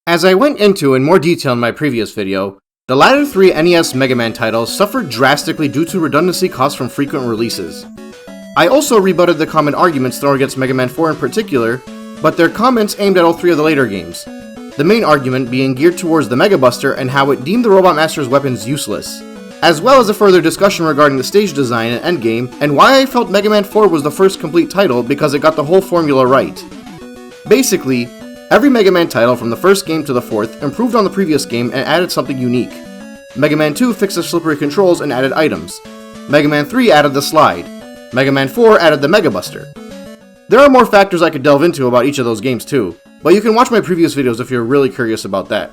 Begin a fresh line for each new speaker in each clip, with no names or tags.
As I went into in more detail in my previous video, the latter three NES Mega Man titles suffered drastically due to redundancy caused from frequent releases. I also rebutted the common arguments thrown against Mega Man 4 in particular, but their comments aimed at all three of the later games, the main argument being geared towards the Mega Buster and how it deemed the Robot Master's weapons useless, as well as a further discussion regarding the stage design and endgame, and why I felt Mega Man 4 was the first complete title because it got the whole formula right. Basically, every Mega Man title from the first game to the fourth improved on the previous game and added something unique. Mega Man 2 fixed the slippery controls and added items. Mega Man 3 added the slide. Mega Man 4 added the Mega Buster. There are more factors I could delve into about each of those games too, but you can watch my previous videos if you're really curious about that.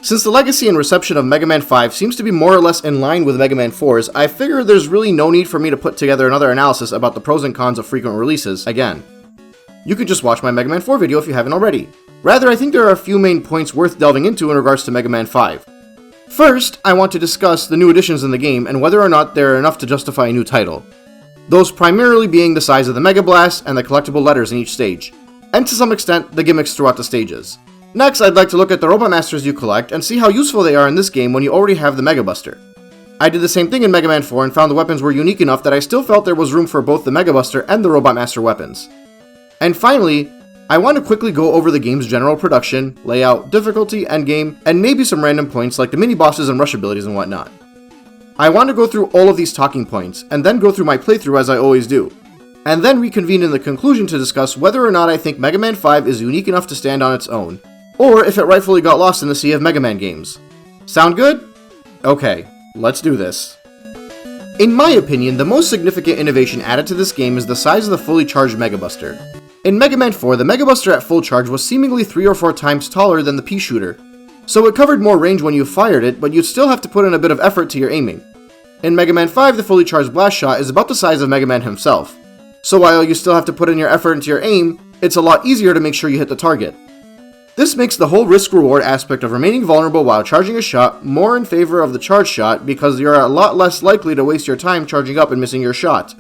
Since the legacy and reception of Mega Man 5 seems to be more or less in line with Mega Man 4's, I figure there's really no need for me to put together another analysis about the pros and cons of frequent releases again. You could just watch my Mega Man 4 video if you haven't already. Rather, I think there are a few main points worth delving into in regards to Mega Man 5. First, I want to discuss the new additions in the game and whether or not they're enough to justify a new title. Those primarily being the size of the Mega Blast and the collectible letters in each stage, and to some extent, the gimmicks throughout the stages. Next, I'd like to look at the Robot Masters you collect and see how useful they are in this game when you already have the Mega Buster. I did the same thing in Mega Man 4 and found the weapons were unique enough that I still felt there was room for both the Mega Buster and the Robot Master weapons. And finally, I want to quickly go over the game's general production, layout, difficulty, endgame, and maybe some random points like the mini-bosses and rush abilities and whatnot. I want to go through all of these talking points, and then go through my playthrough as I always do, and then reconvene in the conclusion to discuss whether or not I think Mega Man 5 is unique enough to stand on its own, or if it rightfully got lost in the sea of Mega Man games. Sound good? Okay, let's do this. In my opinion, the most significant innovation added to this game is the size of the fully charged Mega Buster. In Mega Man 4, the Mega Buster at full charge was seemingly 3 or 4 times taller than the pea shooter, so it covered more range when you fired it, but you'd still have to put in a bit of effort to your aiming. In Mega Man 5, the fully charged blast shot is about the size of Mega Man himself, so while you still have to put in your effort into your aim, it's a lot easier to make sure you hit the target. This makes the whole risk-reward aspect of remaining vulnerable while charging a shot more in favor of the charged shot because you're a lot less likely to waste your time charging up and missing your shot.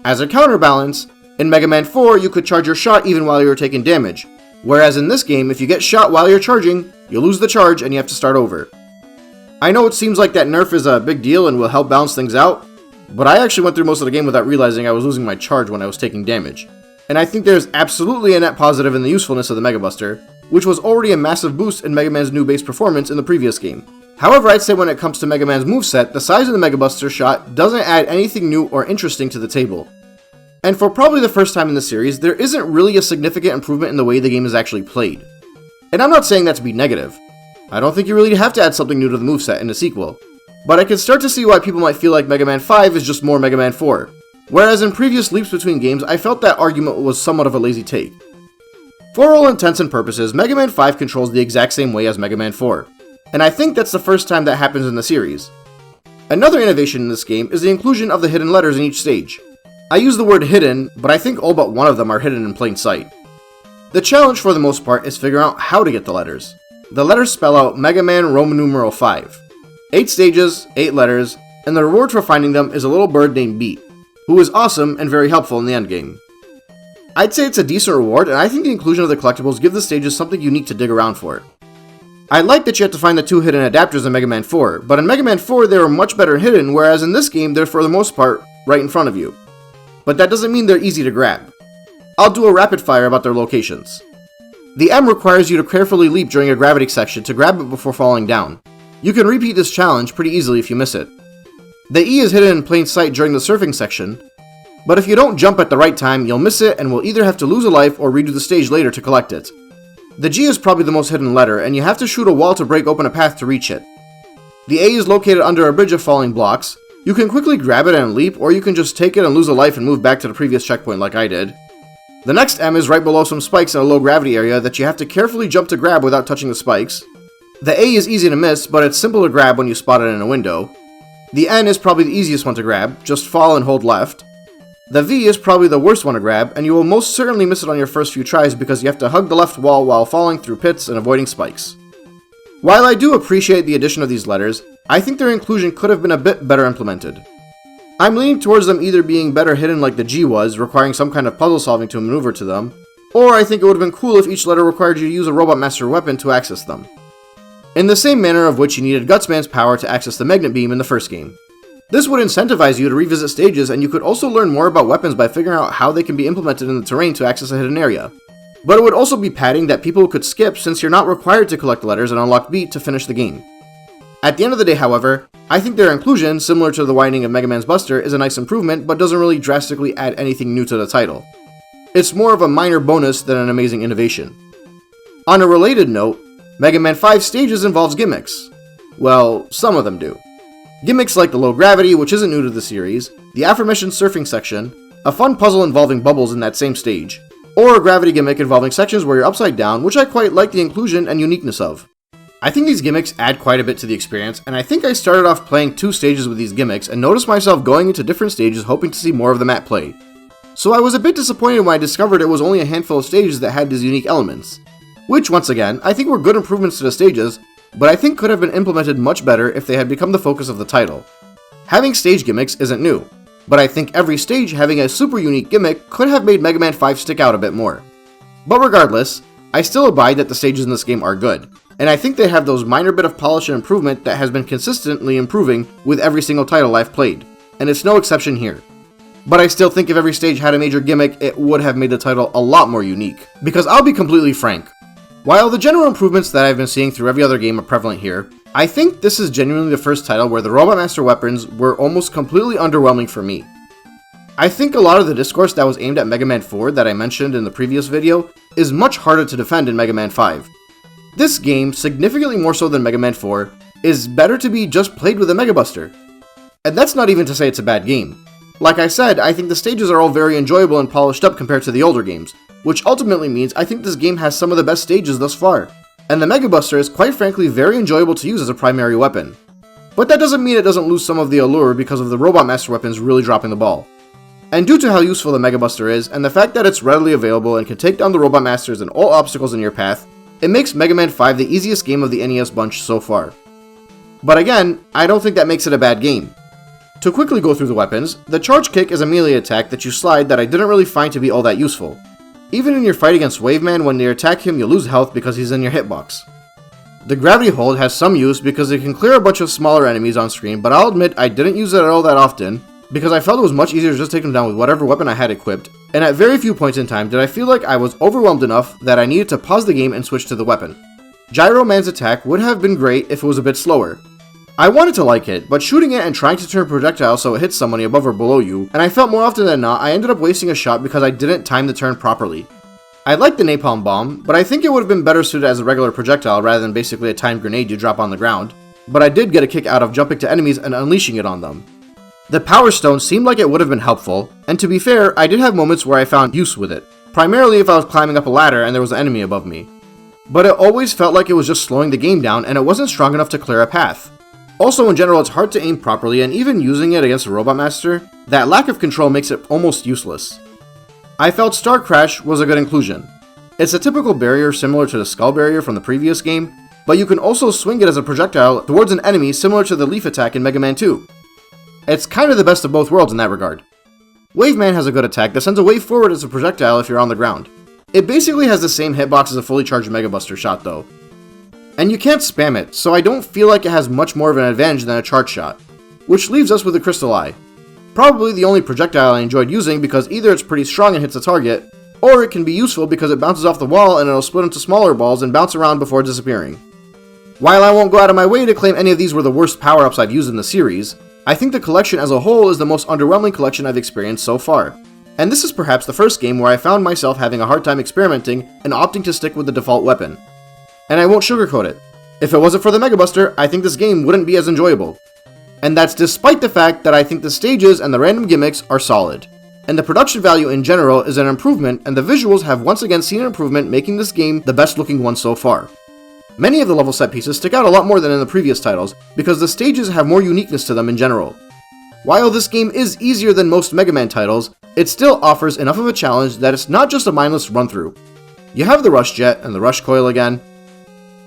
As a counterbalance, in Mega Man 4, you could charge your shot even while you were taking damage, whereas in this game, if you get shot while you're charging, you lose the charge and you have to start over. I know it seems like that nerf is a big deal and will help balance things out, but I actually went through most of the game without realizing I was losing my charge when I was taking damage. And I think there's absolutely a net positive in the usefulness of the Mega Buster, which was already a massive boost in Mega Man's new base performance in the previous game. However, I'd say when it comes to Mega Man's moveset, the size of the Mega Buster shot doesn't add anything new or interesting to the table. And for probably the first time in the series, there isn't really a significant improvement in the way the game is actually played. And I'm not saying that to be negative. I don't think you really have to add something new to the moveset in the sequel. But I can start to see why people might feel like Mega Man 5 is just more Mega Man 4. Whereas in previous leaps between games, I felt that argument was somewhat of a lazy take. For all intents and purposes, Mega Man 5 controls the exact same way as Mega Man 4. And I think that's the first time that happens in the series. Another innovation in this game is the inclusion of the hidden letters in each stage. I use the word hidden, but I think all but one of them are hidden in plain sight. The challenge for the most part is figuring out how to get the letters. The letters spell out Mega Man Roman numeral 5. 8 stages, 8 letters, and the reward for finding them is a little bird named Beat, who is awesome and very helpful in the endgame. I'd say it's a decent reward, and I think the inclusion of the collectibles give the stages something unique to dig around for. I like that you have to find the 2 hidden adapters in Mega Man 4, but in Mega Man 4 they were much better hidden, whereas in this game they're for the most part right in front of you. But that doesn't mean they're easy to grab. I'll do a rapid fire about their locations. The M requires you to carefully leap during a gravity section to grab it before falling down. You can repeat this challenge pretty easily if you miss it. The E is hidden in plain sight during the surfing section, but if you don't jump at the right time, you'll miss it and will either have to lose a life or redo the stage later to collect it. The G is probably the most hidden letter, and you have to shoot a wall to break open a path to reach it. The A is located under a bridge of falling blocks. You can quickly grab it and leap, or you can just take it and lose a life and move back to the previous checkpoint like I did. The next M is right below some spikes in a low gravity area that you have to carefully jump to grab without touching the spikes. The A is easy to miss, but it's simple to grab when you spot it in a window. The N is probably the easiest one to grab, just fall and hold left. The V is probably the worst one to grab, and you will most certainly miss it on your first few tries because you have to hug the left wall while falling through pits and avoiding spikes. While I do appreciate the addition of these letters, I think their inclusion could have been a bit better implemented. I'm leaning towards them either being better hidden like the G was, requiring some kind of puzzle solving to maneuver to them, or I think it would have been cool if each letter required you to use a Robot Master weapon to access them. In the same manner of which you needed Gutsman's power to access the Magnet Beam in the first game. This would incentivize you to revisit stages, and you could also learn more about weapons by figuring out how they can be implemented in the terrain to access a hidden area. But it would also be padding that people could skip since you're not required to collect letters and unlock beat to finish the game. At the end of the day, however, I think their inclusion, similar to the widening of Mega Man's Buster, is a nice improvement but doesn't really drastically add anything new to the title. It's more of a minor bonus than an amazing innovation. On a related note, Mega Man 5 stages involves gimmicks. Well, some of them do. Gimmicks like the low gravity, which isn't new to the series, the aforementioned surfing section, a fun puzzle involving bubbles in that same stage, or a gravity gimmick involving sections where you're upside down, which I quite like the inclusion and uniqueness of. I think these gimmicks add quite a bit to the experience, and I think I started off playing 2 stages with these gimmicks and noticed myself going into different stages hoping to see more of them at play. So I was a bit disappointed when I discovered it was only a handful of stages that had these unique elements, which once again, I think were good improvements to the stages, but I think could have been implemented much better if they had become the focus of the title. Having stage gimmicks isn't new, but I think every stage having a super unique gimmick could have made Mega Man 5 stick out a bit more. But regardless, I still abide that the stages in this game are good, and I think they have those minor bit of polish and improvement that has been consistently improving with every single title I've played, and it's no exception here. But I still think if every stage had a major gimmick, it would have made the title a lot more unique. Because I'll be completely frank, while the general improvements that I've been seeing through every other game are prevalent here, I think this is genuinely the first title where the Robot Master weapons were almost completely underwhelming for me. I think a lot of the discourse that was aimed at Mega Man 4 that I mentioned in the previous video is much harder to defend in Mega Man 5. This game, significantly more so than Mega Man 4, is better to be just played with a Mega Buster. And that's not even to say it's a bad game. Like I said, I think the stages are all very enjoyable and polished up compared to the older games, which ultimately means I think this game has some of the best stages thus far, and the Mega Buster is quite frankly very enjoyable to use as a primary weapon. But that doesn't mean it doesn't lose some of the allure because of the Robot Master weapons really dropping the ball. And due to how useful the Mega Buster is, and the fact that it's readily available and can take down the Robot Masters and all obstacles in your path, it makes Mega Man 5 the easiest game of the NES bunch so far. But again, I don't think that makes it a bad game. To quickly go through the weapons, the Charge Kick is a melee attack that you slide that I didn't really find to be all that useful. Even in your fight against Waveman, when you attack him you lose health because he's in your hitbox. The Gravity Hold has some use because it can clear a bunch of smaller enemies on screen, but I'll admit I didn't use it at all that often, because I felt it was much easier to just take them down with whatever weapon I had equipped, and at very few points in time did I feel like I was overwhelmed enough that I needed to pause the game and switch to the weapon. Gyro Man's attack would have been great if it was a bit slower. I wanted to like it, but shooting it and trying to turn a projectile so it hits somebody above or below you, and I felt more often than not I ended up wasting a shot because I didn't time the turn properly. I like the Napalm Bomb, but I think it would have been better suited as a regular projectile rather than basically a timed grenade you drop on the ground, but I did get a kick out of jumping to enemies and unleashing it on them. The Power Stone seemed like it would have been helpful, and to be fair, I did have moments where I found use with it, primarily if I was climbing up a ladder and there was an enemy above me. But it always felt like it was just slowing the game down and it wasn't strong enough to clear a path. Also, in general, it's hard to aim properly, and even using it against a Robot Master, that lack of control makes it almost useless. I felt Star Crash was a good inclusion. It's a typical barrier similar to the Skull Barrier from the previous game, but you can also swing it as a projectile towards an enemy similar to the Leaf Attack in Mega Man 2. It's kind of the best of both worlds in that regard. Waveman has a good attack that sends a wave forward as a projectile if you're on the ground. It basically has the same hitbox as a fully charged Mega Buster shot though. And you can't spam it, so I don't feel like it has much more of an advantage than a charge shot. Which leaves us with the Crystal Eye. Probably the only projectile I enjoyed using because either it's pretty strong and hits a target, or it can be useful because it bounces off the wall and it'll split into smaller balls and bounce around before disappearing. While I won't go out of my way to claim any of these were the worst power-ups I've used in the series, I think the collection as a whole is the most underwhelming collection I've experienced so far. And this is perhaps the first game where I found myself having a hard time experimenting and opting to stick with the default weapon. And I won't sugarcoat it. If it wasn't for the Mega Buster, I think this game wouldn't be as enjoyable. And that's despite the fact that I think the stages and the random gimmicks are solid. And the production value in general is an improvement, and the visuals have once again seen an improvement, making this game the best looking one so far. Many of the level set pieces stick out a lot more than in the previous titles, because the stages have more uniqueness to them in general. While this game is easier than most Mega Man titles, it still offers enough of a challenge that it's not just a mindless run-through. You have the Rush Jet and the Rush Coil again,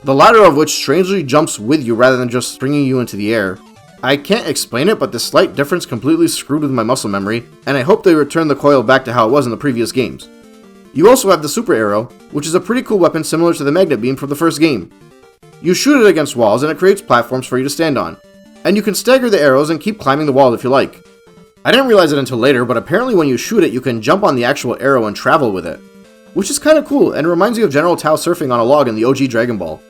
the latter of which strangely jumps with you rather than just springing you into the air. I can't explain it, but this slight difference completely screwed with my muscle memory, and I hope they return the coil back to how it was in the previous games. You also have the super arrow, which is a pretty cool weapon similar to the magnet beam from the first game. You shoot it against walls and it creates platforms for you to stand on, and you can stagger the arrows and keep climbing the wall if you like. I didn't realize it until later, but apparently when you shoot it you can jump on the actual arrow and travel with it, which is kinda cool and reminds you of General Tao surfing on a log in the OG Dragon Ball.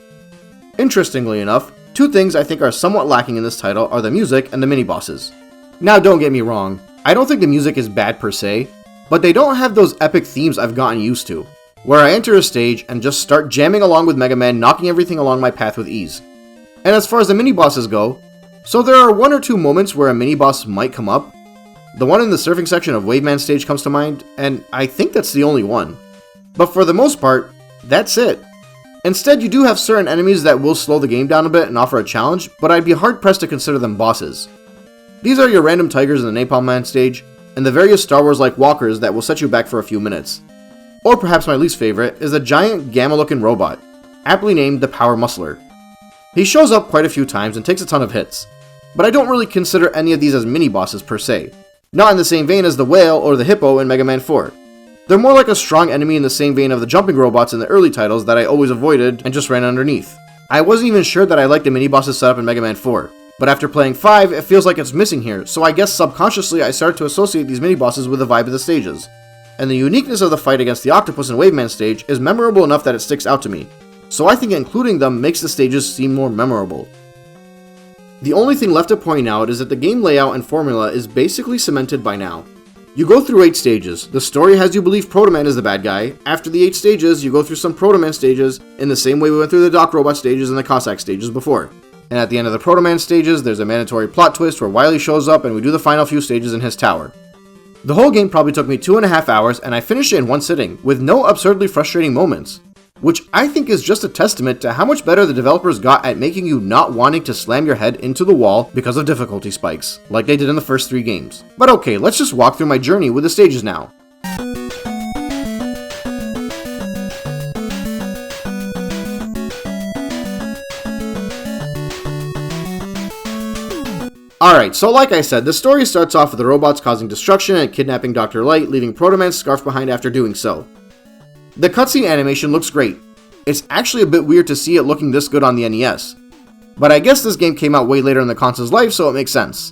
Interestingly enough, two things I think are somewhat lacking in this title are the music and the mini-bosses. Now don't get me wrong, I don't think the music is bad per se, but they don't have those epic themes I've gotten used to, where I enter a stage and just start jamming along with Mega Man, knocking everything along my path with ease. And as far as the mini-bosses go, so there are one or two moments where a mini-boss might come up. The one in the surfing section of Waveman stage comes to mind, and I think that's the only one. But for the most part, that's it. Instead, you do have certain enemies that will slow the game down a bit and offer a challenge, but I'd be hard-pressed to consider them bosses. These are your random tigers in the Napalm Man stage, and the various Star Wars-like walkers that will set you back for a few minutes. Or perhaps my least favorite is a giant gamma-looking robot, aptly named the Power Muscler. He shows up quite a few times and takes a ton of hits, but I don't really consider any of these as mini-bosses per se, not in the same vein as the whale or the hippo in Mega Man 4. They're more like a strong enemy in the same vein of the jumping robots in the early titles that I always avoided and just ran underneath. I wasn't even sure that I liked the mini-bosses set up in Mega Man 4, but after playing 5, it feels like it's missing here, so I guess subconsciously I started to associate these mini-bosses with the vibe of the stages. And the uniqueness of the fight against the octopus in Waveman stage is memorable enough that it sticks out to me, so I think including them makes the stages seem more memorable. The only thing left to point out is that the game layout and formula is basically cemented by now. You go through 8 stages. The story has you believe Proto Man is the bad guy. After the 8 stages, you go through some Proto Man stages in the same way we went through the Doc Robot stages and the Cossack stages before. And at the end of the Proto Man stages, there's a mandatory plot twist where Wily shows up and we do the final few stages in his tower. The whole game probably took me 2.5 hours and I finished it in one sitting, with no absurdly frustrating moments. Which I think is just a testament to how much better the developers got at making you not wanting to slam your head into the wall because of difficulty spikes, like they did in the first 3 games. But okay, let's just walk through my journey with the stages now. Alright, so like I said, the story starts off with the robots causing destruction and kidnapping Dr. Light, leaving Proto Man's scarf behind after doing so. The cutscene animation looks great. It's actually a bit weird to see it looking this good on the NES. But I guess this game came out way later in the console's life, so it makes sense.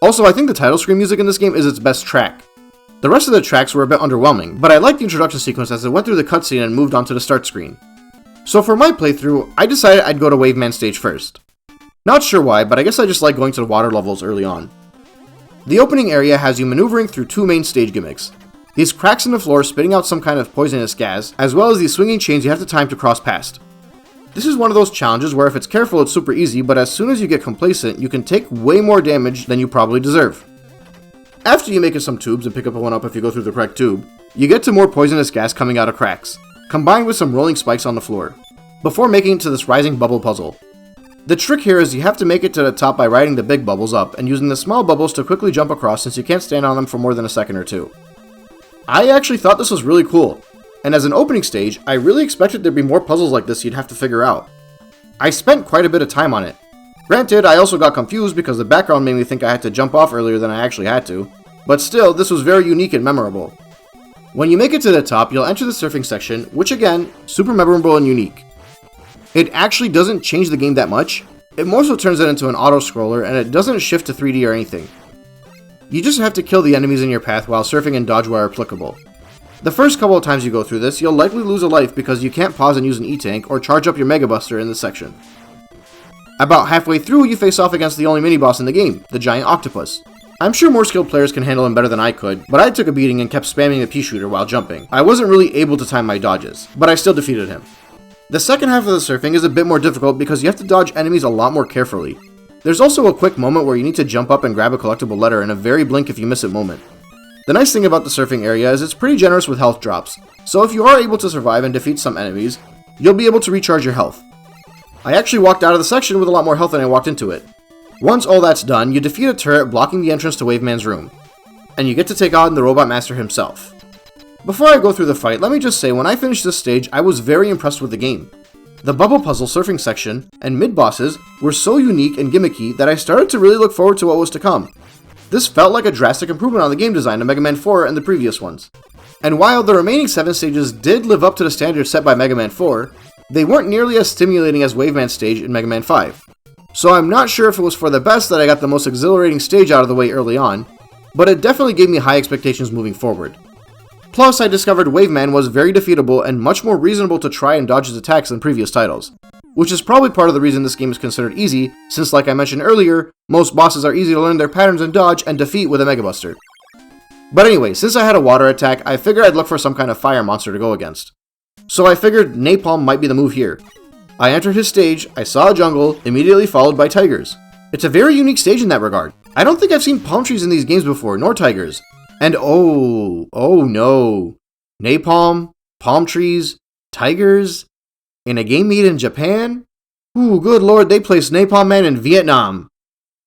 Also, I think the title screen music in this game is its best track. The rest of the tracks were a bit underwhelming, but I liked the introduction sequence as it went through the cutscene and moved on to the start screen. So for my playthrough, I decided I'd go to Waveman stage first. Not sure why, but I guess I just like going to the water levels early on. The opening area has you maneuvering through 2 main stage gimmicks. These cracks in the floor spitting out some kind of poisonous gas, as well as these swinging chains you have to time to cross past. This is one of those challenges where if it's careful it's super easy, but as soon as you get complacent, you can take way more damage than you probably deserve. After you make it some tubes and pick up one up if you go through the correct tube, you get to more poisonous gas coming out of cracks, combined with some rolling spikes on the floor, before making it to this rising bubble puzzle. The trick here is you have to make it to the top by riding the big bubbles up and using the small bubbles to quickly jump across since you can't stand on them for more than a second or 2. I actually thought this was really cool, and as an opening stage, I really expected there'd be more puzzles like this you'd have to figure out. I spent quite a bit of time on it. Granted, I also got confused because the background made me think I had to jump off earlier than I actually had to, but still, this was very unique and memorable. When you make it to the top, you'll enter the surfing section, which again, super memorable and unique. It actually doesn't change the game that much, it more so turns it into an auto-scroller and it doesn't shift to 3D or anything. You just have to kill the enemies in your path while surfing and dodge where applicable. The first couple of times you go through this, you'll likely lose a life because you can't pause and use an E-Tank or charge up your Mega Buster in this section. About halfway through, you face off against the only mini-boss in the game, the giant octopus. I'm sure more skilled players can handle him better than I could, but I took a beating and kept spamming the pea-shooter while jumping. I wasn't really able to time my dodges, but I still defeated him. The second half of the surfing is a bit more difficult because you have to dodge enemies a lot more carefully. There's also a quick moment where you need to jump up and grab a collectible letter in a very blink if you miss it moment. The nice thing about the surfing area is it's pretty generous with health drops, so if you are able to survive and defeat some enemies, you'll be able to recharge your health. I actually walked out of the section with a lot more health than I walked into it. Once all that's done, you defeat a turret blocking the entrance to Waveman's room, and you get to take on the Robot Master himself. Before I go through the fight, let me just say when I finished this stage, I was very impressed with the game. The bubble puzzle surfing section and mid-bosses were so unique and gimmicky that I started to really look forward to what was to come. This felt like a drastic improvement on the game design of Mega Man 4 and the previous ones. And while the remaining 7 stages did live up to the standards set by Mega Man 4, they weren't nearly as stimulating as Wave Man stage in Mega Man 5. So I'm not sure if it was for the best that I got the most exhilarating stage out of the way early on, but it definitely gave me high expectations moving forward. Plus, I discovered Wave Man was very defeatable and much more reasonable to try and dodge his attacks than previous titles, which is probably part of the reason this game is considered easy, since like I mentioned earlier, most bosses are easy to learn their patterns and dodge and defeat with a Mega Buster. But anyway, since I had a water attack, I figured I'd look for some kind of fire monster to go against. So I figured Napalm might be the move here. I entered his stage, I saw a jungle, immediately followed by tigers. It's a very unique stage in that regard. I don't think I've seen palm trees in these games before, nor tigers. And oh no. Napalm, palm trees, tigers, in a game made in Japan? Ooh, good lord, they placed Napalm Man in Vietnam.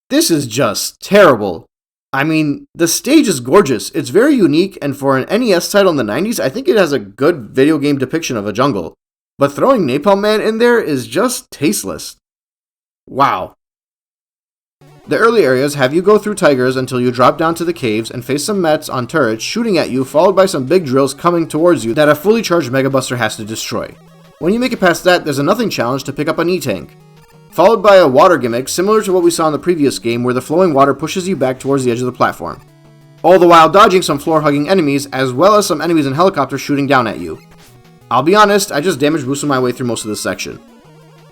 This is just terrible. I mean, the stage is gorgeous, it's very unique, and for an NES title in the 90s, I think it has a good video game depiction of a jungle. But throwing Napalm Man in there is just tasteless. Wow. The early areas have you go through tigers until you drop down to the caves and face some Mets on turrets shooting at you, followed by some big drills coming towards you that a fully charged Mega Buster has to destroy. When you make it past that, there's a nothing challenge to pick up an E-Tank, followed by a water gimmick similar to what we saw in the previous game where the flowing water pushes you back towards the edge of the platform, all the while dodging some floor-hugging enemies as well as some enemies in helicopters shooting down at you. I'll be honest, I just damage boosted my way through most of this section.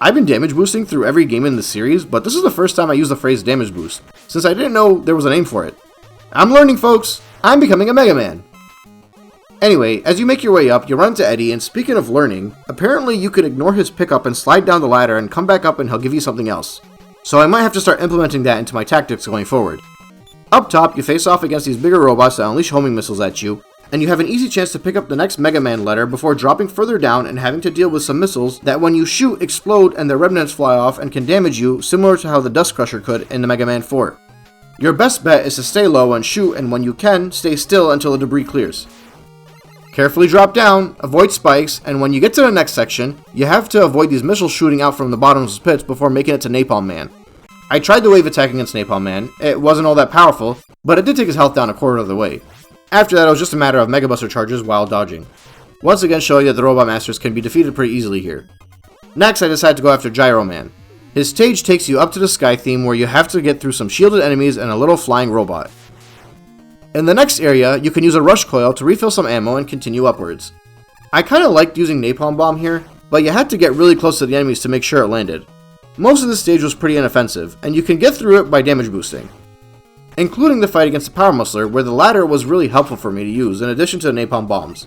I've been damage boosting through every game in the series, but this is the first time I use the phrase damage boost, since I didn't know there was a name for it. I'm learning, folks! I'm becoming a Mega Man! Anyway, as you make your way up, you run into Eddie, and speaking of learning, apparently you could ignore his pickup and slide down the ladder and come back up and he'll give you something else. So I might have to start implementing that into my tactics going forward. Up top, you face off against these bigger robots that unleash homing missiles at you, and you have an easy chance to pick up the next Mega Man letter before dropping further down and having to deal with some missiles that when you shoot explode and their remnants fly off and can damage you, similar to how the Dust Crusher could in the Mega Man 4. Your best bet is to stay low and shoot, and when you can, stay still until the debris clears. Carefully drop down, avoid spikes, and when you get to the next section, you have to avoid these missiles shooting out from the bottoms of pits before making it to Napalm Man. I tried the wave attack against Napalm Man, it wasn't all that powerful, but it did take his health down a quarter of the way. After that, it was just a matter of Mega Buster charges while dodging. Once again showing that the Robot Masters can be defeated pretty easily here. Next, I decided to go after Gyro Man. His stage takes you up to the sky theme where you have to get through some shielded enemies and a little flying robot. In the next area, you can use a rush coil to refill some ammo and continue upwards. I kinda liked using Napalm Bomb here, but you had to get really close to the enemies to make sure it landed. Most of this stage was pretty inoffensive, and you can get through it by damage boosting, including the fight against the Power Muscler, where the latter was really helpful for me to use in addition to the Napalm Bombs.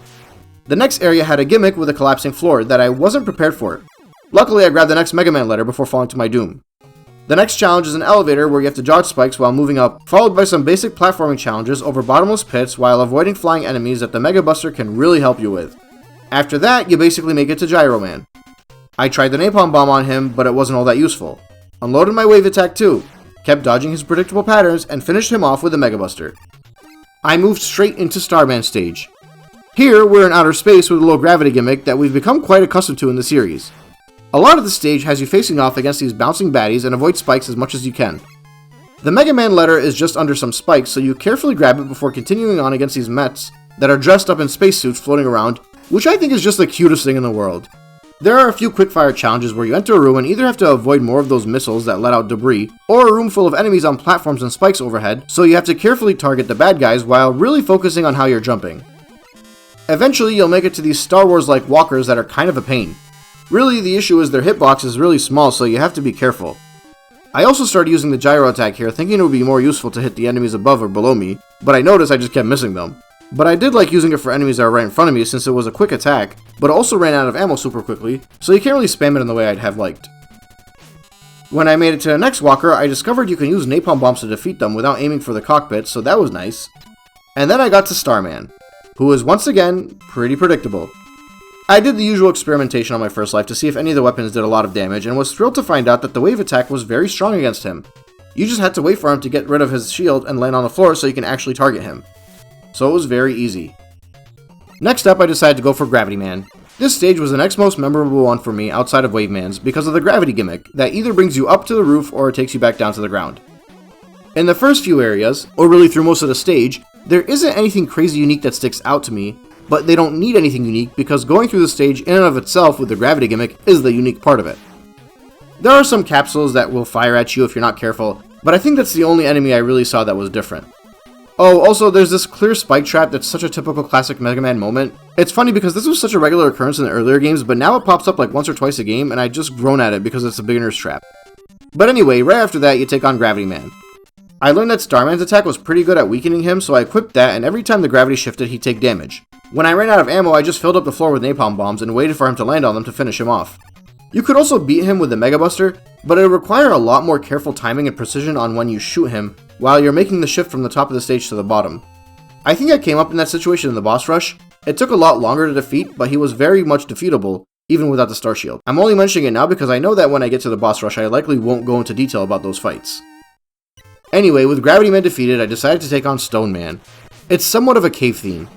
The next area had a gimmick with a collapsing floor that I wasn't prepared for. Luckily, I grabbed the next Mega Man letter before falling to my doom. The next challenge is an elevator where you have to dodge spikes while moving up, followed by some basic platforming challenges over bottomless pits while avoiding flying enemies that the Mega Buster can really help you with. After that, you basically make it to Gyro Man. I tried the Napalm Bomb on him, but it wasn't all that useful. Unloaded my wave attack too, kept dodging his predictable patterns, and finished him off with a Mega Buster. I moved straight into Starman stage. Here, we're in outer space with a low gravity gimmick that we've become quite accustomed to in the series. A lot of the stage has you facing off against these bouncing baddies and avoid spikes as much as you can. The Mega Man letter is just under some spikes, so you carefully grab it before continuing on against these Mets that are dressed up in spacesuits floating around, which I think is just the cutest thing in the world. There are a few quickfire challenges where you enter a room and either have to avoid more of those missiles that let out debris, or a room full of enemies on platforms and spikes overhead, so you have to carefully target the bad guys while really focusing on how you're jumping. Eventually, you'll make it to these Star Wars-like walkers that are kind of a pain. Really, the issue is their hitbox is really small, so you have to be careful. I also started using the gyro attack here, thinking it would be more useful to hit the enemies above or below me, but I noticed I just kept missing them. But I did like using it for enemies that were right in front of me since it was a quick attack, but it also ran out of ammo super quickly, so you can't really spam it in the way I'd have liked. When I made it to the next walker, I discovered you can use napalm bombs to defeat them without aiming for the cockpit, so that was nice. And then I got to Starman, who is once again pretty predictable. I did the usual experimentation on my first life to see if any of the weapons did a lot of damage, and was thrilled to find out that the wave attack was very strong against him. You just had to wait for him to get rid of his shield and land on the floor so you can actually target him. So it was very easy. Next up, I decided to go for Gravity Man. This stage was the next most memorable one for me outside of Wave Man's because of the gravity gimmick that either brings you up to the roof or it takes you back down to the ground. In the first few areas, or really through most of the stage, there isn't anything crazy unique that sticks out to me, but they don't need anything unique because going through the stage in and of itself with the gravity gimmick is the unique part of it. There are some capsules that will fire at you if you're not careful, but I think that's the only enemy I really saw that was different. Oh, also there's this clear spike trap that's such a typical classic Mega Man moment. It's funny because this was such a regular occurrence in the earlier games, but now it pops up like once or twice a game and I just groan at it because it's a beginner's trap. But anyway, right after that you take on Gravity Man. I learned that Starman's attack was pretty good at weakening him, so I equipped that, and every time the gravity shifted he'd take damage. When I ran out of ammo I just filled up the floor with napalm bombs and waited for him to land on them to finish him off. You could also beat him with the Mega Buster, but it would require a lot more careful timing and precision on when you shoot him while you're making the shift from the top of the stage to the bottom. I think I came up in that situation in the boss rush. It took a lot longer to defeat, but he was very much defeatable, even without the star shield. I'm only mentioning it now because I know that when I get to the boss rush I likely won't go into detail about those fights. Anyway, with Gravity Man defeated, I decided to take on Stone Man. It's somewhat of a cave theme.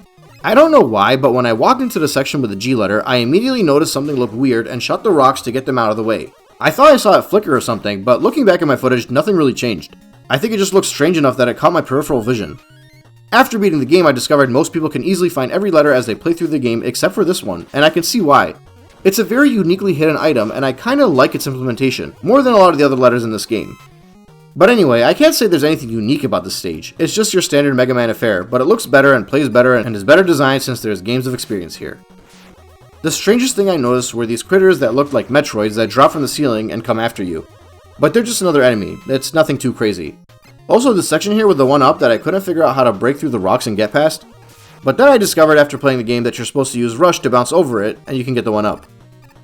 I don't know why, but when I walked into the section with the G letter, I immediately noticed something looked weird and shot the rocks to get them out of the way. I thought I saw it flicker or something, but looking back at my footage, nothing really changed. I think it just looked strange enough that it caught my peripheral vision. After beating the game, I discovered most people can easily find every letter as they play through the game except for this one, and I can see why. It's a very uniquely hidden item, and I kinda like its implementation, more than a lot of the other letters in this game. But anyway, I can't say there's anything unique about this stage. It's just your standard Mega Man affair, but it looks better and plays better and is better designed since there's games of experience here. The strangest thing I noticed were these critters that looked like Metroids that drop from the ceiling and come after you. But they're just another enemy, it's nothing too crazy. Also, this section here with the 1-up that I couldn't figure out how to break through the rocks and get past. But then I discovered after playing the game that you're supposed to use Rush to bounce over it and you can get the 1-up.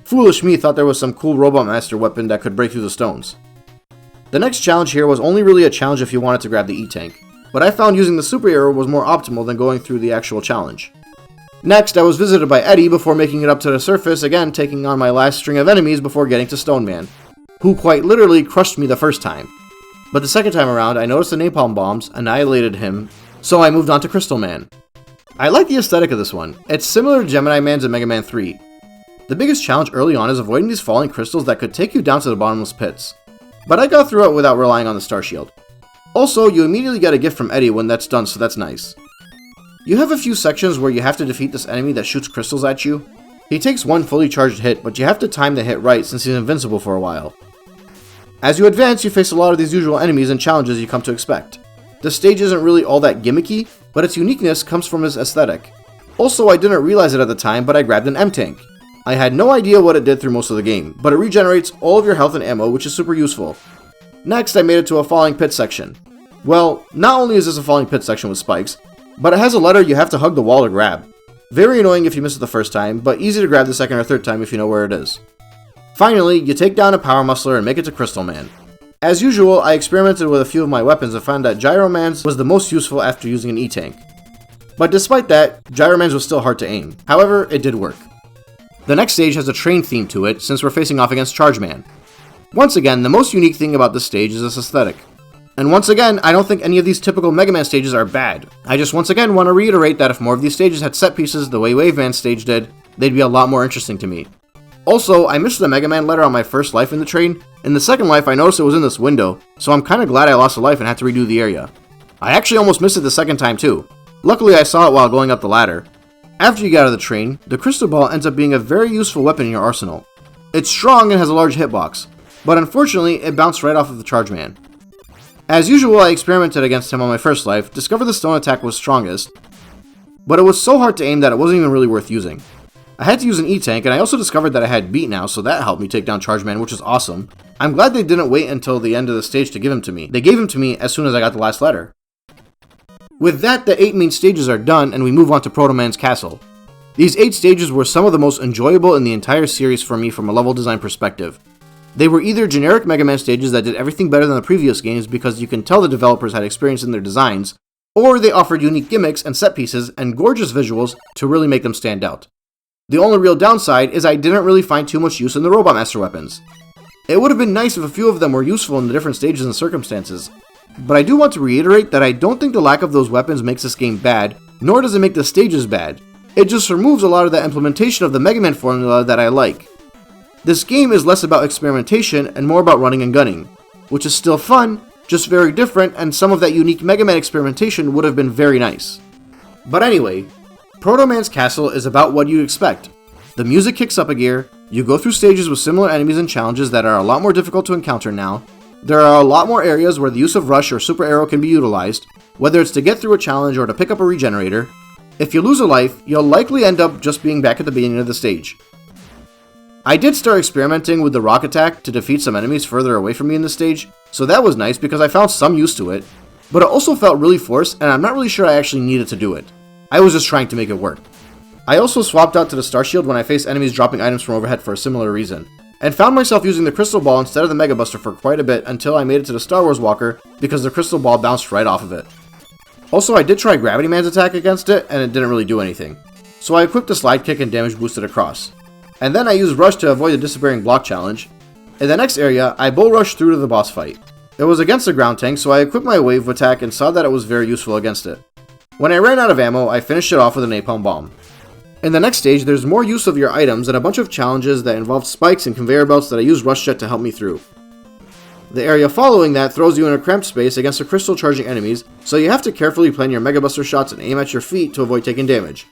Foolish me thought there was some cool Robot Master weapon that could break through the stones. The next challenge here was only really a challenge if you wanted to grab the E-Tank, but I found using the super arrow was more optimal than going through the actual challenge. Next, I was visited by Eddie before making it up to the surface, again taking on my last string of enemies before getting to Stone Man, who quite literally crushed me the first time. But the second time around, I noticed the napalm bombs, annihilated him, so I moved on to Crystal Man. I like the aesthetic of this one. It's similar to Gemini Man's in Mega Man 3. The biggest challenge early on is avoiding these falling crystals that could take you down to the bottomless pits. But I got through it without relying on the star shield. Also, you immediately get a gift from Eddie when that's done, so that's nice. You have a few sections where you have to defeat this enemy that shoots crystals at you. He takes one fully charged hit, but you have to time the hit right since he's invincible for a while. As you advance, you face a lot of these usual enemies and challenges you come to expect. The stage isn't really all that gimmicky, but its uniqueness comes from its aesthetic. Also, I didn't realize it at the time, but I grabbed an M-Tank. I had no idea what it did through most of the game, but it regenerates all of your health and ammo, which is super useful. Next, I made it to a falling pit section. Well, not only is this a falling pit section with spikes, but it has a letter you have to hug the wall to grab. Very annoying if you miss it the first time, but easy to grab the second or third time if you know where it is. Finally, you take down a Power Muscler and make it to Crystal Man. As usual, I experimented with a few of my weapons and found that Gyro Man's was the most useful after using an E-Tank. But despite that, Gyro Man's was still hard to aim. However, it did work. The next stage has a train theme to it since we're facing off against Charge Man. Once again, the most unique thing about this stage is its aesthetic. And once again, I don't think any of these typical Mega Man stages are bad. I just once again want to reiterate that if more of these stages had set pieces the way Wave Man's stage did, they'd be a lot more interesting to me. Also, I missed the Mega Man letter on my first life in the train. In the second life, I noticed it was in this window, so I'm kinda glad I lost a life and had to redo the area. I actually almost missed it the second time too. Luckily, I saw it while going up the ladder. After you get out of the train, the Crystal Ball ends up being a very useful weapon in your arsenal. It's strong and has a large hitbox, but unfortunately, it bounced right off of the Charge Man. As usual, I experimented against him on my first life, discovered the stone attack was strongest, but it was so hard to aim that it wasn't even really worth using. I had to use an E-Tank, and I also discovered that I had Beat now, so that helped me take down Charge Man, which is awesome. I'm glad they didn't wait until the end of the stage to give him to me. They gave him to me as soon as I got the last letter. With that, the 8 main stages are done, and we move on to Proto Man's Castle. These 8 stages were some of the most enjoyable in the entire series for me from a level design perspective. They were either generic Mega Man stages that did everything better than the previous games because you can tell the developers had experience in their designs, or they offered unique gimmicks and set pieces and gorgeous visuals to really make them stand out. The only real downside is I didn't really find too much use in the Robot Master weapons. It would have been nice if a few of them were useful in the different stages and circumstances, but I do want to reiterate that I don't think the lack of those weapons makes this game bad, nor does it make the stages bad. It just removes a lot of the implementation of the Mega Man formula that I like. This game is less about experimentation and more about running and gunning, which is still fun, just very different, and some of that unique Mega Man experimentation would have been very nice. But anyway, Proto Man's castle is about what you'd expect. The music kicks up a gear, you go through stages with similar enemies and challenges that are a lot more difficult to encounter now, there are a lot more areas where the use of Rush or Super Arrow can be utilized, whether it's to get through a challenge or to pick up a regenerator. If you lose a life, you'll likely end up just being back at the beginning of the stage. I did start experimenting with the rock attack to defeat some enemies further away from me in the stage, so that was nice because I found some use to it, but it also felt really forced and I'm not really sure I actually needed to do it. I was just trying to make it work. I also swapped out to the Star Shield when I faced enemies dropping items from overhead for a similar reason, and found myself using the Crystal Ball instead of the Mega Buster for quite a bit until I made it to the Star Wars Walker because the Crystal Ball bounced right off of it. Also, I did try Gravity Man's attack against it and it didn't really do anything, so I equipped the Slide Kick and damage boosted across. And then I used Rush to avoid the Disappearing Block challenge. In the next area, I Bull Rushed through to the boss fight. It was against the ground tank, so I equipped my Wave attack and saw that it was very useful against it. When I ran out of ammo, I finished it off with a Napalm Bomb. In the next stage, there's more use of your items and a bunch of challenges that involve spikes and conveyor belts that I used Rush Jet to help me through. The area following that throws you in a cramped space against the crystal charging enemies, so you have to carefully plan your Mega Buster shots and aim at your feet to avoid taking damage.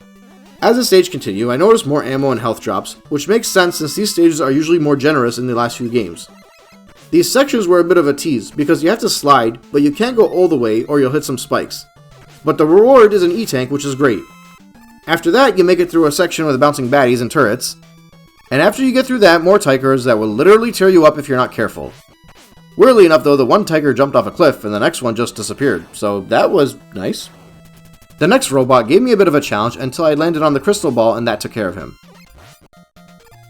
As the stage continues, I noticed more ammo and health drops, which makes sense since these stages are usually more generous in the last few games. These sections were a bit of a tease, because you have to slide, but you can't go all the way or you'll hit some spikes. But the reward is an E-Tank, which is great. After that, you make it through a section with bouncing baddies and turrets. And after you get through that, more Tigers that will literally tear you up if you're not careful. Weirdly enough though, the one Tiger jumped off a cliff and the next one just disappeared, so that was nice. The next robot gave me a bit of a challenge until I landed on the Crystal Ball and that took care of him.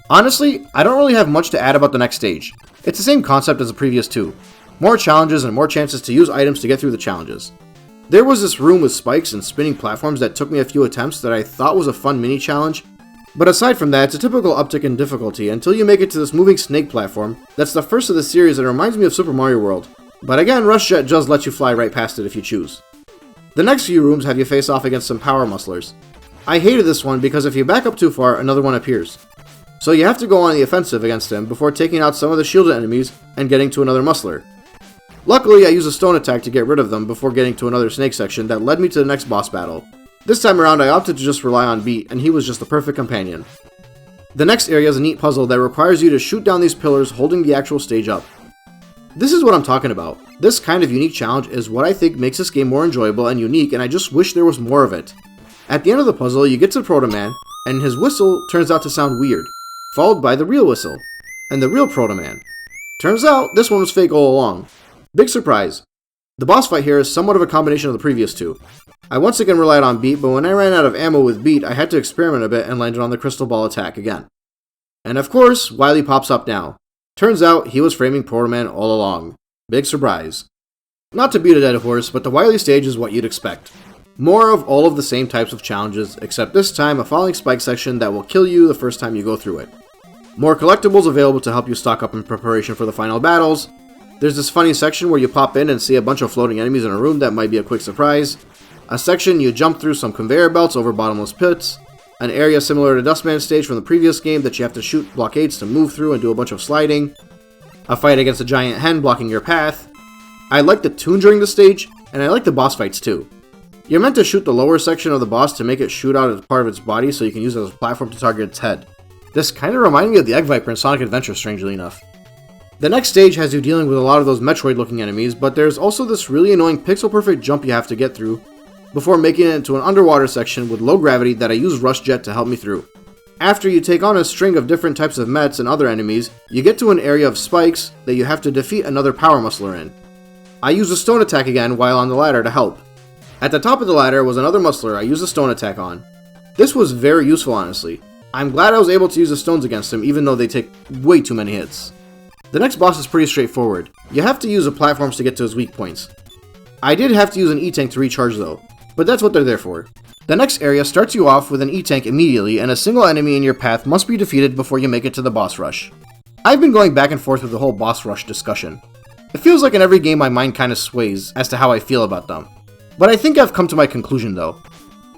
Honestly, I don't really have much to add about the next stage. It's the same concept as the previous two. More challenges and more chances to use items to get through the challenges. There was this room with spikes and spinning platforms that took me a few attempts that I thought was a fun mini challenge, but aside from that, it's a typical uptick in difficulty until you make it to this moving snake platform that's the first of the series and reminds me of Super Mario World. But again, Rush Jet just lets you fly right past it if you choose. The next few rooms have you face off against some power musclers. I hated this one because if you back up too far, another one appears. So you have to go on the offensive against him before taking out some of the shielded enemies and getting to another muscler. Luckily, I used a stone attack to get rid of them before getting to another snake section that led me to the next boss battle. This time around, I opted to just rely on Beat, and he was just the perfect companion. The next area is a neat puzzle that requires you to shoot down these pillars holding the actual stage up. This is what I'm talking about. This kind of unique challenge is what I think makes this game more enjoyable and unique, and I just wish there was more of it. At the end of the puzzle, you get to Proto Man, and his whistle turns out to sound weird, followed by the real whistle, and the real Proto Man. Turns out, this one was fake all along. Big surprise. The boss fight here is somewhat of a combination of the previous two. I once again relied on Beat, but when I ran out of ammo with Beat, I had to experiment a bit and landed on the Crystal Ball attack again. And of course, Wily pops up now. Turns out, he was framing Proto Man all along. Big surprise. Not to beat a dead horse, but the Wily stage is what you'd expect. More of all of the same types of challenges, except this time a falling spike section that will kill you the first time you go through it. More collectibles available to help you stock up in preparation for the final battles. There's this funny section where you pop in and see a bunch of floating enemies in a room that might be a quick surprise. A section you jump through some conveyor belts over bottomless pits. An area similar to Dustman's stage from the previous game that you have to shoot blockades to move through and do a bunch of sliding. A fight against a giant hen blocking your path. I like the tune during the stage, and I like the boss fights too. You're meant to shoot the lower section of the boss to make it shoot out as part of its body so you can use it as a platform to target its head. This kind of reminded me of the Egg Viper in Sonic Adventure, strangely enough. The next stage has you dealing with a lot of those Metroid-looking enemies, but there's also this really annoying pixel-perfect jump you have to get through before making it into an underwater section with low gravity that I use Rush Jet to help me through. After you take on a string of different types of Mets and other enemies, you get to an area of spikes that you have to defeat another power muscler in. I used a stone attack again while on the ladder to help. At the top of the ladder was another muscler I used a stone attack on. This was very useful, honestly. I'm glad I was able to use the stones against him even though they take way too many hits. The next boss is pretty straightforward. You have to use the platforms to get to his weak points. I did have to use an E-Tank to recharge though, but that's what they're there for. The next area starts you off with an E-Tank immediately, and a single enemy in your path must be defeated before you make it to the boss rush. I've been going back and forth with the whole boss rush discussion. It feels like in every game my mind kinda sways as to how I feel about them. But I think I've come to my conclusion though.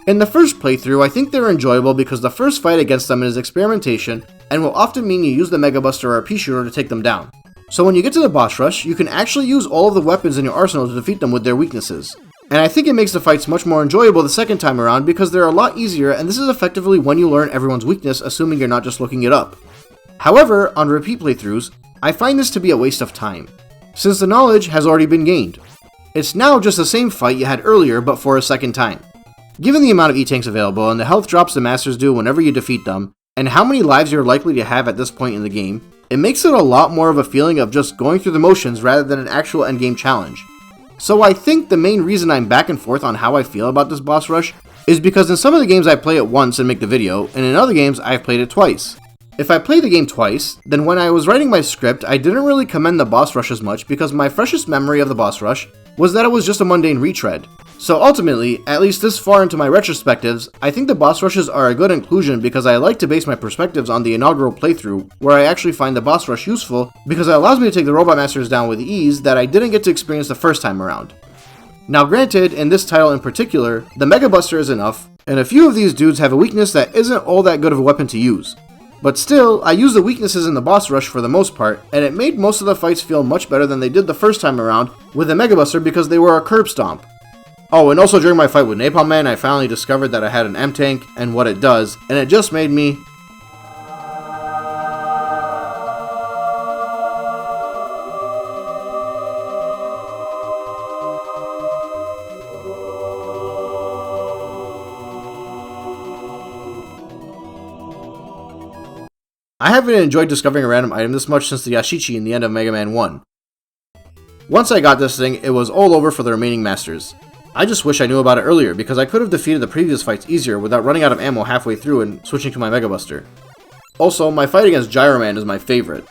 In the first playthrough, I think they're enjoyable because the first fight against them is experimentation and will often mean you use the Mega Buster or a Pea-Shooter to take them down. So when you get to the boss rush, you can actually use all of the weapons in your arsenal to defeat them with their weaknesses. And I think it makes the fights much more enjoyable the second time around because they're a lot easier, and this is effectively when you learn everyone's weakness, assuming you're not just looking it up. However, on repeat playthroughs, I find this to be a waste of time, since the knowledge has already been gained. It's now just the same fight you had earlier, but for a second time. Given the amount of E-tanks available and the health drops the masters do whenever you defeat them, and how many lives you're likely to have at this point in the game, it makes it a lot more of a feeling of just going through the motions rather than an actual endgame challenge. So I think the main reason I'm back and forth on how I feel about this boss rush is because in some of the games I play it once and make the video, and in other games I've played it twice. If I play the game twice, then when I was writing my script I didn't really commend the boss rush as much because my freshest memory of the boss rush was that it was just a mundane retread. So ultimately, at least this far into my retrospectives, I think the boss rushes are a good inclusion because I like to base my perspectives on the inaugural playthrough, where I actually find the boss rush useful because it allows me to take the robot masters down with ease that I didn't get to experience the first time around. Now granted, in this title in particular, the Mega Buster is enough, and a few of these dudes have a weakness that isn't all that good of a weapon to use. But still, I used the weaknesses in the boss rush for the most part, and it made most of the fights feel much better than they did the first time around with the Mega Buster because they were a curb stomp. Oh, and also during my fight with Napalm Man, I finally discovered that I had an M-Tank and what it does, and it just made me... I haven't enjoyed discovering a random item this much since the Yashichi in the end of Mega Man 1. Once I got this thing, it was all over for the remaining masters. I just wish I knew about it earlier because I could have defeated the previous fights easier without running out of ammo halfway through and switching to my Mega Buster. Also, my fight against Gyro Man is my favorite.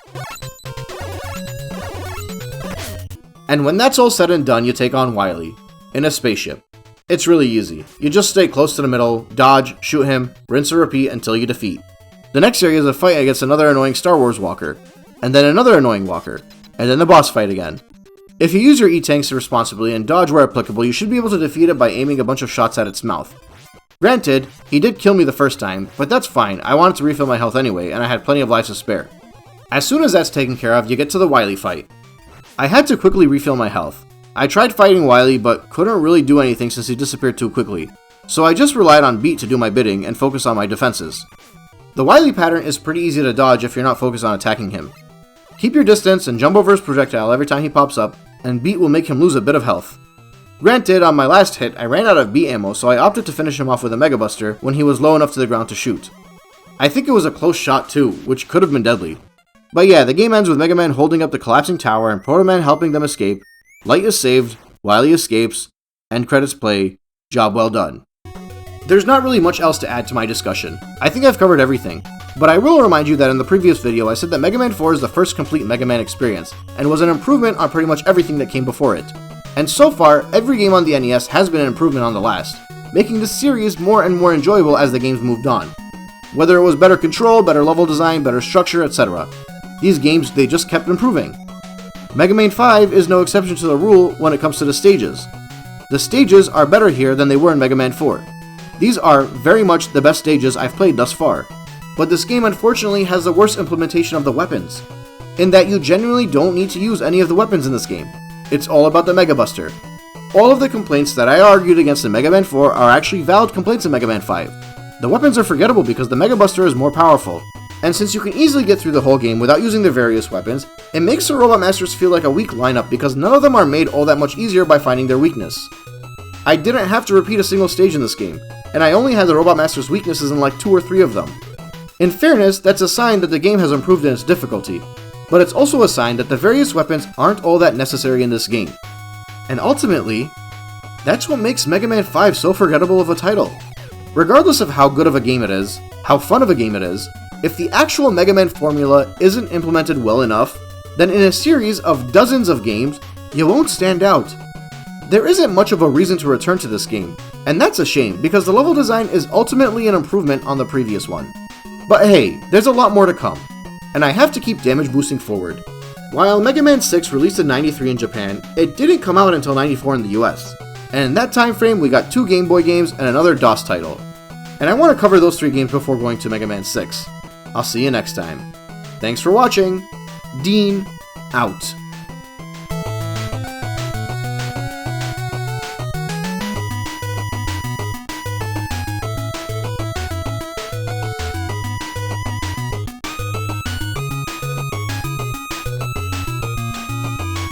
And when that's all said and done, you take on Wily, in a spaceship. It's really easy. You just stay close to the middle, dodge, shoot him, rinse and repeat until you defeat. The next area is a fight against another annoying Star Wars walker, and then another annoying walker, and then the boss fight again. If you use your E-tanks responsibly and dodge where applicable, you should be able to defeat it by aiming a bunch of shots at its mouth. Granted, he did kill me the first time, but that's fine, I wanted to refill my health anyway, and I had plenty of lives to spare. As soon as that's taken care of, you get to the Wily fight. I had to quickly refill my health. I tried fighting Wily, but couldn't really do anything since he disappeared too quickly, so I just relied on Beat to do my bidding and focus on my defenses. The Wily pattern is pretty easy to dodge if you're not focused on attacking him. Keep your distance and jump over his projectile every time he pops up, and Beat will make him lose a bit of health. Granted, on my last hit, I ran out of Beat ammo, so I opted to finish him off with a Mega Buster when he was low enough to the ground to shoot. I think it was a close shot too, which could have been deadly. But yeah, the game ends with Mega Man holding up the collapsing tower and Proto Man helping them escape, Light is saved, Wily escapes, end credits play, job well done. There's not really much else to add to my discussion. I think I've covered everything, but I will remind you that in the previous video I said that Mega Man 4 is the first complete Mega Man experience, and was an improvement on pretty much everything that came before it. And so far, every game on the NES has been an improvement on the last, making this series more and more enjoyable as the games moved on. Whether it was better control, better level design, better structure, etc. These games, they just kept improving. Mega Man 5 is no exception to the rule when it comes to the stages. The stages are better here than they were in Mega Man 4. These are very much the best stages I've played thus far, but this game unfortunately has the worst implementation of the weapons, in that you genuinely don't need to use any of the weapons in this game. It's all about the Mega Buster. All of the complaints that I argued against in Mega Man 4 are actually valid complaints in Mega Man 5. The weapons are forgettable because the Mega Buster is more powerful, and since you can easily get through the whole game without using the various weapons, it makes the Robot Masters feel like a weak lineup because none of them are made all that much easier by finding their weakness. I didn't have to repeat a single stage in this game, and I only had the Robot Master's weaknesses in like 2 or 3 of them. In fairness, that's a sign that the game has improved in its difficulty, but it's also a sign that the various weapons aren't all that necessary in this game. And ultimately, that's what makes Mega Man 5 so forgettable of a title. Regardless of how good of a game it is, how fun of a game it is, if the actual Mega Man formula isn't implemented well enough, then in a series of dozens of games, you won't stand out. There isn't much of a reason to return to this game, and that's a shame because the level design is ultimately an improvement on the previous one. But hey, there's a lot more to come, and I have to keep damage boosting forward. While Mega Man 6 released in '93 in Japan, it didn't come out until '94 in the US, and in that time frame we got 2 Game Boy games and another DOS title. And I want to cover those 3 games before going to Mega Man 6. I'll see you next time. Thanks for watching. Dean, out.